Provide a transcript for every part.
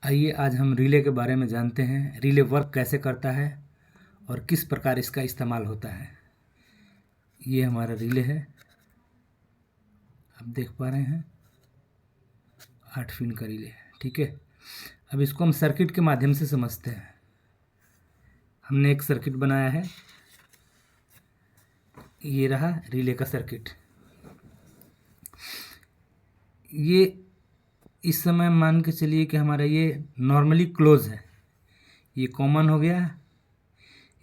आइए आज हम रिले के बारे में जानते हैं। रिले वर्क कैसे करता है और किस प्रकार इसका इस्तेमाल होता है। ये हमारा रिले है, आप देख पा रहे हैं 8 पिन का रिले, ठीक है। अब इसको हम सर्किट के माध्यम से समझते हैं। हमने एक सर्किट बनाया है, ये रहा रिले का सर्किट। ये इस समय मान के चलिए कि हमारा ये नॉर्मली क्लोज है, ये कॉमन हो गया,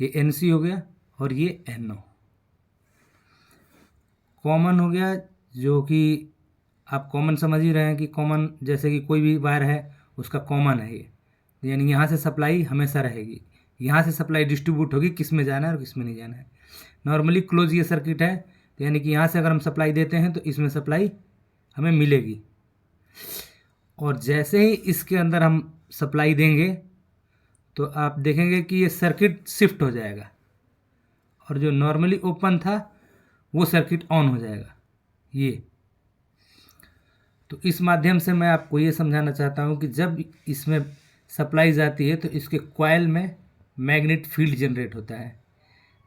ये NC हो गया और ये NO कॉमन हो गया, जो कि आप कॉमन समझ ही रहे हैं कि कॉमन जैसे कि कोई भी वायर है उसका कॉमन है ये, यानी यहाँ से सप्लाई हमेशा रहेगी, यहाँ से सप्लाई डिस्ट्रीब्यूट होगी किस में जाना है और किस में नहीं जाना है। नॉर्मली क्लोज ये सर्किट है, तो यानी कि यहाँ से अगर हम सप्लाई देते हैं तो इसमें सप्लाई हमें मिलेगी, और जैसे ही इसके अंदर हम सप्लाई देंगे तो आप देखेंगे कि ये सर्किट शिफ्ट हो जाएगा और जो नॉर्मली ओपन था वो सर्किट ऑन हो जाएगा। ये तो इस माध्यम से मैं आपको ये समझाना चाहता हूँ कि जब इसमें सप्लाई जाती है तो इसके कॉइल में मैग्नेट फील्ड जनरेट होता है।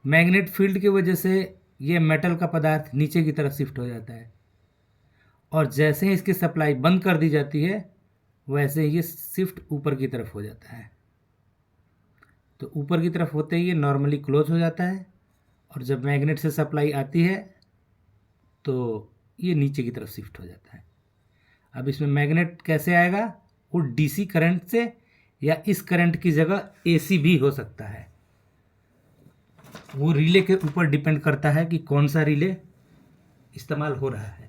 मैग्नेट फील्ड की वजह से ये मेटल का पदार्थ नीचे की तरफ शिफ्ट हो जाता है, और जैसे ही इसकी सप्लाई बंद कर दी जाती है वैसे ही ये शिफ्ट ऊपर की तरफ हो जाता है। तो ऊपर की तरफ होते ही ये नॉर्मली क्लोज हो जाता है, और जब मैग्नेट से सप्लाई आती है तो ये नीचे की तरफ शिफ्ट हो जाता है। अब इसमें मैग्नेट कैसे आएगा, वो DC करंट से या इस करंट की जगह AC भी हो सकता है। वो रिले के ऊपर डिपेंड करता है कि कौन सा रिले इस्तेमाल हो रहा है।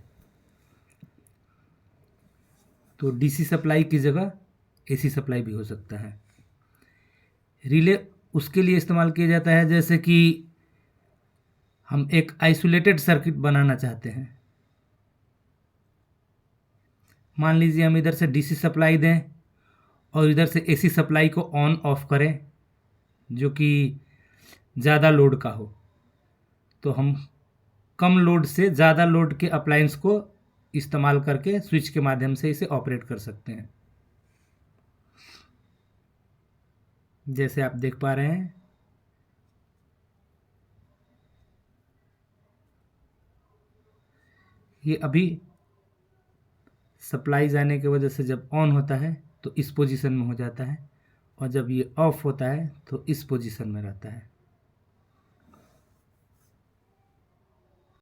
तो DC सप्लाई की जगह AC सप्लाई भी हो सकता है। रिले उसके लिए इस्तेमाल किया जाता है जैसे कि हम एक आइसोलेटेड सर्किट बनाना चाहते हैं। मान लीजिए हम इधर से DC सप्लाई दें और इधर से AC सप्लाई को ऑन ऑफ करें, जो कि ज़्यादा लोड का हो, तो हम कम लोड से ज़्यादा लोड के अप्लायंस को इस्तेमाल करके स्विच के माध्यम से इसे ऑपरेट कर सकते हैं। जैसे आप देख पा रहे हैं ये अभी सप्लाई जाने की वजह से जब ऑन होता है तो इस पोजीशन में हो जाता है, और जब ये ऑफ होता है तो इस पोजीशन में रहता है।